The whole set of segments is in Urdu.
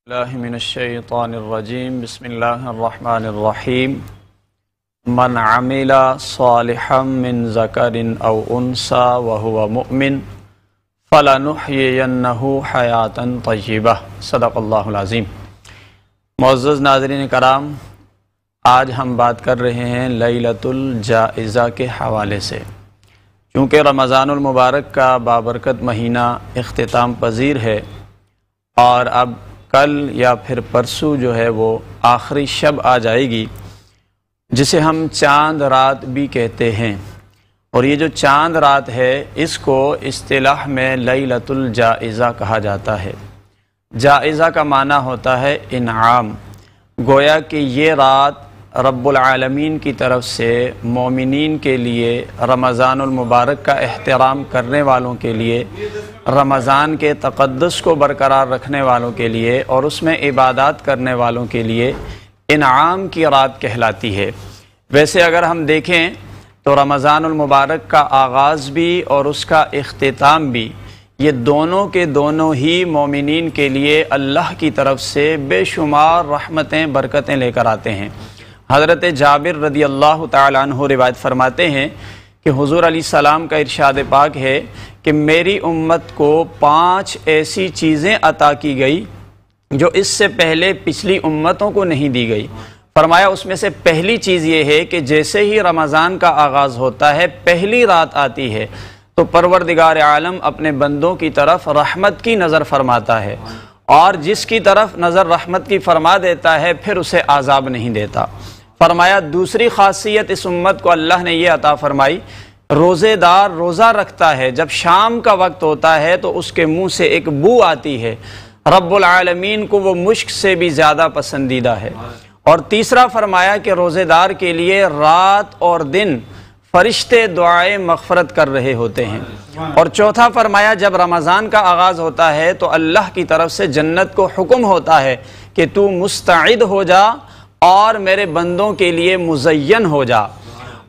اللہ من الشیطان الرجیم بسم اللہ الرحمن الرحیم من عمل صالحا من ذکر او انثى وهو مؤمن فلنحیینہ حیاتا طیبہ صدق اللہ العظیم۔ معزز ناظرین کرام، آج ہم بات کر رہے ہیں لیلۃ الجائزہ کے حوالے سے۔ چونکہ رمضان المبارک کا بابرکت مہینہ اختتام پذیر ہے اور اب کل یا پھر پرسوں جو ہے وہ آخری شب آ جائے گی، جسے ہم چاند رات بھی کہتے ہیں، اور یہ جو چاند رات ہے اس کو اصطلاح میں لیلۃ الجائزہ کہا جاتا ہے۔ جائزہ کا معنی ہوتا ہے انعام، گویا کہ یہ رات رب العالمین کی طرف سے مومنین کے لیے، رمضان المبارک کا احترام کرنے والوں کے لیے، رمضان کے تقدس کو برقرار رکھنے والوں کے لیے اور اس میں عبادات کرنے والوں کے لیے انعام کی رات کہلاتی ہے۔ ویسے اگر ہم دیکھیں تو رمضان المبارک کا آغاز بھی اور اس کا اختتام بھی، یہ دونوں کے دونوں ہی مومنین کے لیے اللہ کی طرف سے بے شمار رحمتیں برکتیں لے کر آتے ہیں۔ حضرت جابر رضی اللہ تعالیٰ عنہ روایت فرماتے ہیں کہ حضور علیہ السلام کا ارشاد پاک ہے کہ میری امت کو 5 ایسی چیزیں عطا کی گئی جو اس سے پہلے پچھلی امتوں کو نہیں دی گئی۔ فرمایا اس میں سے پہلی چیز یہ ہے کہ جیسے ہی رمضان کا آغاز ہوتا ہے، پہلی رات آتی ہے تو پروردگار عالم اپنے بندوں کی طرف رحمت کی نظر فرماتا ہے، اور جس کی طرف نظر رحمت کی فرما دیتا ہے پھر اسے عذاب نہیں دیتا۔ فرمایا دوسری خاصیت اس امت کو اللہ نے یہ عطا فرمائی، روزے دار روزہ رکھتا ہے، جب شام کا وقت ہوتا ہے تو اس کے منہ سے ایک بو آتی ہے، رب العالمین کو وہ مشک سے بھی زیادہ پسندیدہ ہے۔ اور تیسرا فرمایا کہ روزے دار کے لیے رات اور دن فرشتے دعائیں مغفرت کر رہے ہوتے ہیں۔ اور چوتھا فرمایا جب رمضان کا آغاز ہوتا ہے تو اللہ کی طرف سے جنت کو حکم ہوتا ہے کہ تو مستعد ہو جا اور میرے بندوں کے لیے مزین ہو جا۔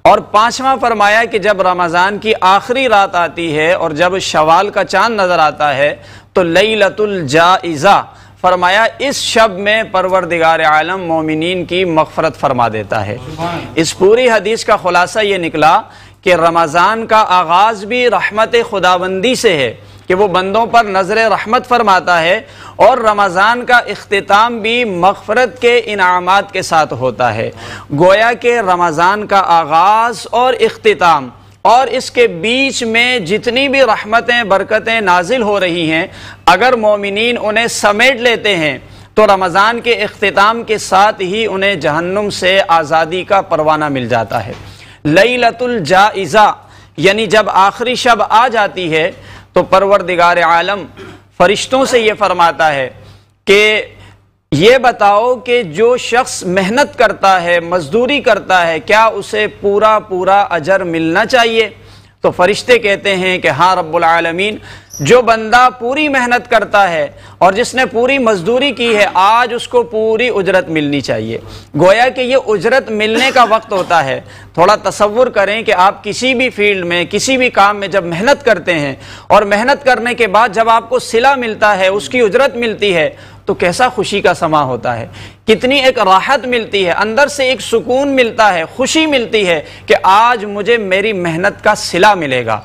اور پانچواں فرمایا کہ جب رمضان کی آخری رات آتی ہے اور جب شوال کا چاند نظر آتا ہے تو لیلۃ الجائزہ، فرمایا اس شب میں پروردگار عالم مومنین کی مغفرت فرما دیتا ہے۔ اس پوری حدیث کا خلاصہ یہ نکلا کہ رمضان کا آغاز بھی رحمت خداوندی سے ہے کہ وہ بندوں پر نظر رحمت فرماتا ہے، اور رمضان کا اختتام بھی مغفرت کے انعامات کے ساتھ ہوتا ہے۔ گویا کہ رمضان کا آغاز اور اختتام اور اس کے بیچ میں جتنی بھی رحمتیں برکتیں نازل ہو رہی ہیں، اگر مومنین انہیں سمیٹ لیتے ہیں تو رمضان کے اختتام کے ساتھ ہی انہیں جہنم سے آزادی کا پروانہ مل جاتا ہے۔ لیلۃ الجائزہ یعنی جب آخری شب آ جاتی ہے تو پروردگار عالم فرشتوں سے یہ فرماتا ہے کہ یہ بتاؤ کہ جو شخص محنت کرتا ہے، مزدوری کرتا ہے، کیا اسے پورا اجر ملنا چاہیے؟ تو فرشتے کہتے ہیں کہ ہاں رب العالمین، جو بندہ پوری محنت کرتا ہے اور جس نے پوری مزدوری کی ہے، آج اس کو پوری اجرت ملنی چاہیے۔ گویا کہ یہ اجرت ملنے کا وقت ہوتا ہے۔ تھوڑا تصور کریں کہ آپ کسی بھی فیلڈ میں، کسی بھی کام میں جب محنت کرتے ہیں اور محنت کرنے کے بعد جب آپ کو صلہ ملتا ہے، اس کی اجرت ملتی ہے، تو کیسا خوشی کا سما ہوتا ہے، کتنی ایک راحت ملتی ہے، اندر سے ایک سکون ملتا ہے، خوشی ملتی ہے کہ آج مجھے میری محنت کا صلہ ملے گا۔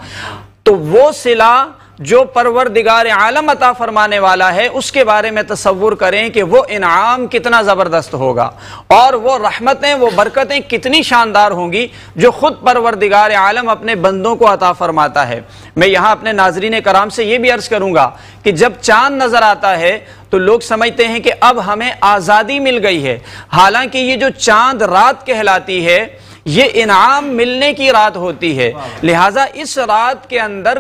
تو وہ صلہ جو پروردگار عالم عطا فرمانے والا ہے، اس کے بارے میں تصور کریں کہ وہ انعام کتنا زبردست ہوگا، اور وہ رحمتیں، وہ برکتیں کتنی شاندار ہوں گی جو خود پروردگار عالم اپنے بندوں کو عطا فرماتا ہے۔ میں یہاں اپنے ناظرین کرام سے یہ بھی عرض کروں گا کہ جب چاند نظر آتا ہے تو لوگ سمجھتے ہیں کہ اب ہمیں آزادی مل گئی ہے، حالانکہ یہ جو چاند رات کہلاتی ہے یہ انعام ملنے کی رات ہوتی ہے۔ لہٰذا اس رات کے اندر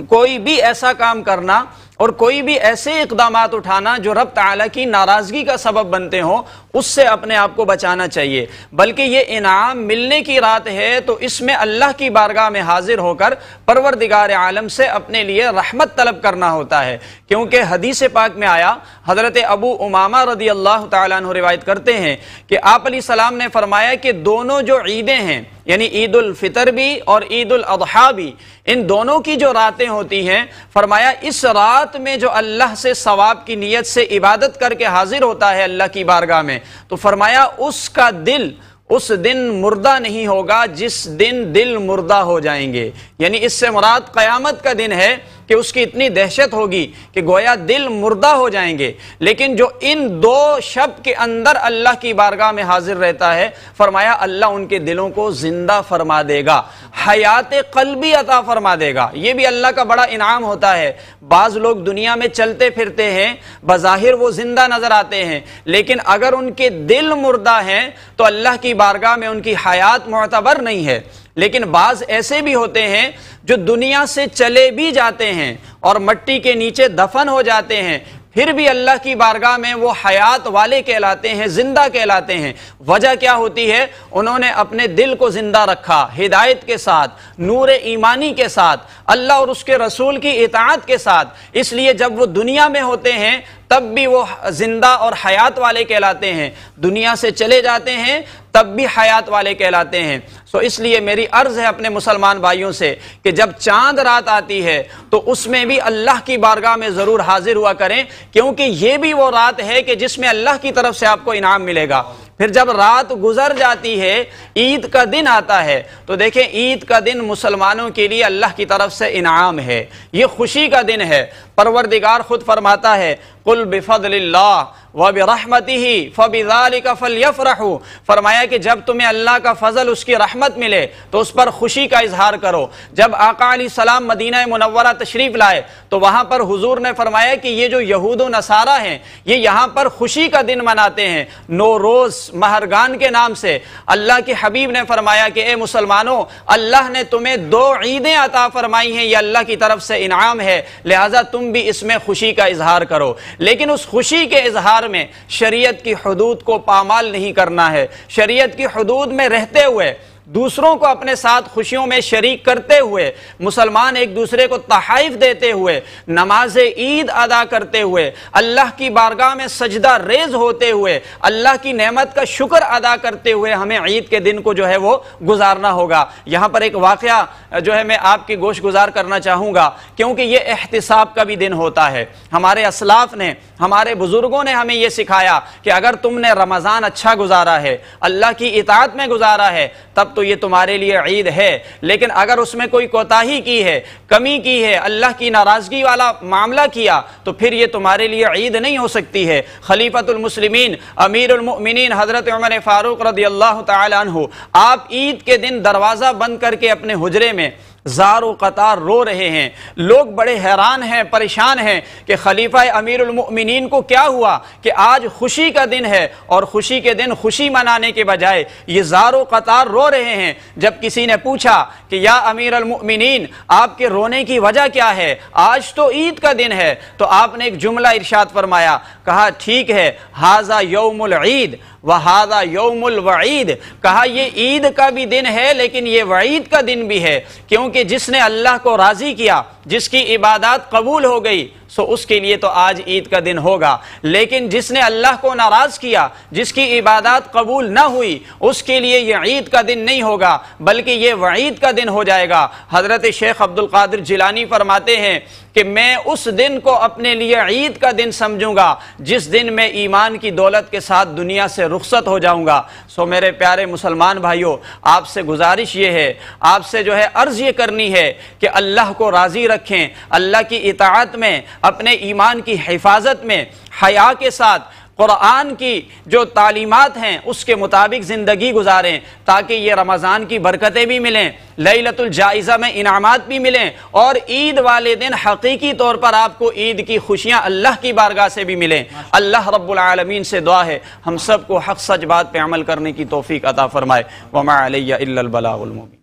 کوئی بھی ایسا کام کرنا اور کوئی بھی ایسے اقدامات اٹھانا جو رب تعالیٰ کی ناراضگی کا سبب بنتے ہوں، اس سے اپنے آپ کو بچانا چاہیے۔ بلکہ یہ انعام ملنے کی رات ہے تو اس میں اللہ کی بارگاہ میں حاضر ہو کر پروردگار عالم سے اپنے لیے رحمت طلب کرنا ہوتا ہے، کیونکہ حدیث پاک میں آیا، حضرت ابو امامہ رضی اللہ تعالیٰ عنہ روایت کرتے ہیں کہ آپ علیہ السلام نے فرمایا کہ دونوں جو عیدیں ہیں، یعنی عید الفطر بھی اور عید الاضحیٰ بھی، ان دونوں کی جو راتیں ہوتی ہیں، فرمایا اس رات میں جو اللہ سے ثواب کی نیت سے عبادت کر کے حاضر ہوتا ہے اللہ کی بارگاہ میں، تو فرمایا اس کا دل اس دن مردہ نہیں ہوگا جس دن دل مردہ ہو جائیں گے۔ یعنی اس سے مراد قیامت کا دن ہے کہ اس کی اتنی دہشت ہوگی کہ گویا دل مردہ ہو جائیں گے۔ لیکن جو ان دو شب کے اندر اللہ کی بارگاہ میں حاضر رہتا ہے، فرمایا اللہ ان کے دلوں کو زندہ فرما دے گا، حیات قلبی عطا فرما دے گا۔ یہ بھی اللہ کا بڑا انعام ہوتا ہے۔ بعض لوگ دنیا میں چلتے پھرتے ہیں، بظاہر وہ زندہ نظر آتے ہیں، لیکن اگر ان کے دل مردہ ہیں تو اللہ کی بارگاہ میں ان کی حیات معتبر نہیں ہے۔ لیکن بعض ایسے بھی ہوتے ہیں جو دنیا سے چلے بھی جاتے ہیں اور مٹی کے نیچے دفن ہو جاتے ہیں، پھر بھی اللہ کی بارگاہ میں وہ حیات والے کہلاتے ہیں، زندہ کہلاتے ہیں۔ وجہ کیا ہوتی ہے؟ انہوں نے اپنے دل کو زندہ رکھا، ہدایت کے ساتھ، نور ایمانی کے ساتھ، اللہ اور اس کے رسول کی اطاعت کے ساتھ۔ اس لیے جب وہ دنیا میں ہوتے ہیں تب بھی وہ زندہ اور حیات والے کہلاتے ہیں، دنیا سے چلے جاتے ہیں تب بھی حیات والے کہلاتے ہیں۔ اس لیے میری عرض ہے اپنے مسلمان بھائیوں سے کہ جب چاند رات آتی ہے تو اس میں بھی اللہ کی بارگاہ میں ضرور حاضر ہوا کریں، کیونکہ یہ بھی وہ رات ہے کہ جس میں اللہ کی طرف سے آپ کو انعام ملے گا۔ پھر جب رات گزر جاتی ہے، عید کا دن آتا ہے، تو دیکھیں عید کا دن مسلمانوں کے لیے اللہ کی طرف سے انعام ہے، یہ خوشی کا دن ہے۔ پروردگار خود فرماتا ہے قل بفضل اللہ وبرحمتہ فبذلک فلیفرحوا، فرمایا کہ جب تمہیں اللہ کا فضل، اس کی رحمت ملے تو اس پر خوشی کا اظہار کرو۔ جب آقا علیہ السلام مدینہ منورہ تشریف لائے تو وہاں پر حضور نے فرمایا کہ یہ جو یہود و نصارہ ہیں یہ یہاں پر خوشی کا دن مناتے ہیں، نوروز مہرگان کے نام سے۔ اللہ کے حبیب نے فرمایا کہ اے مسلمانوں، اللہ نے تمہیں 2 عیدیں عطا فرمائی ہیں، یہ اللہ کی طرف سے انعام ہے، لہٰذا تم بھی اس میں خوشی کا اظہار کرو۔ لیکن اس خوشی کے اظہار میں شریعت کی حدود کو پامال نہیں کرنا ہے۔ شریعت کی حدود میں رہتے ہوئے، دوسروں کو اپنے ساتھ خوشیوں میں شریک کرتے ہوئے، مسلمان ایک دوسرے کو تحائف دیتے ہوئے، نماز عید ادا کرتے ہوئے، اللہ کی بارگاہ میں سجدہ ریز ہوتے ہوئے، اللہ کی نعمت کا شکر ادا کرتے ہوئے ہمیں عید کے دن کو جو ہے وہ گزارنا ہوگا۔ یہاں پر ایک واقعہ جو ہے میں آپ کی گوش گزار کرنا چاہوں گا، کیونکہ یہ احتساب کا بھی دن ہوتا ہے۔ ہمارے اسلاف نے، ہمارے بزرگوں نے ہمیں یہ سکھایا کہ اگر تم نے رمضان اچھا گزارا ہے، اللہ کی اطاعت میں گزارا ہے، تب تو یہ تمہارے لیے عید ہے۔ لیکن اگر اس میں کوئی کوتاہی کی ہے، کمی کی ہے، اللہ کی ناراضگی والا معاملہ کیا، تو پھر یہ تمہارے لیے عید نہیں ہو سکتی ہے۔ خلیفۃ المسلمین امیر المؤمنین حضرت عمر فاروق رضی اللہ تعالی عنہ، آپ عید کے دن دروازہ بند کر کے اپنے حجرے میں زار و قطار رو رہے ہیں۔ لوگ بڑے حیران ہیں، پریشان ہیں کہ خلیفہ امیر المؤمنین کو کیا ہوا کہ آج خوشی کا دن ہے اور خوشی کے دن خوشی منانے کے بجائے یہ زار و قطار رو رہے ہیں۔ جب کسی نے پوچھا کہ یا امیر المؤمنین، آپ کے رونے کی وجہ کیا ہے؟ آج تو عید کا دن ہے۔ تو آپ نے ایک جملہ ارشاد فرمایا، کہا ٹھیک ہے، ھذا یوم العید وَهَذَا يَوْمُ الْوَعِيدِ، کہا یہ عید کا بھی دن ہے لیکن یہ وعید کا دن بھی ہے، کیونکہ جس نے اللہ کو راضی کیا، جس کی عبادات قبول ہو گئی، سو اس کے لیے تو آج عید کا دن ہوگا۔ لیکن جس نے اللہ کو ناراض کیا، جس کی عبادات قبول نہ ہوئی، اس کے لیے یہ عید کا دن نہیں ہوگا بلکہ یہ وعید کا دن ہو جائے گا۔ حضرت شیخ عبد القادر جیلانی فرماتے ہیں کہ میں اس دن کو اپنے لیے عید کا دن سمجھوں گا جس دن میں ایمان کی دولت کے ساتھ دنیا سے رخصت ہو جاؤں گا۔ سو میرے پیارے مسلمان بھائیوں، آپ سے گزارش یہ ہے، آپ سے جو ہے عرض یہ کرنی ہے کہ اللہ کو راضی رکھیں، اللہ کی اطاعت میں، اپنے ایمان کی حفاظت میں، حیا کے ساتھ قرآن کی جو تعلیمات ہیں اس کے مطابق زندگی گزاریں، تاکہ یہ رمضان کی برکتیں بھی ملیں، لیلۃ الجائزہ میں انعامات بھی ملیں، اور عید والے دن حقیقی طور پر آپ کو عید کی خوشیاں اللہ کی بارگاہ سے بھی ملیں۔ اللہ رب العالمین سے دعا ہے ہم سب کو حق سچ بات پہ عمل کرنے کی توفیق عطا فرمائے۔ وما علی الا البلاغ المبین۔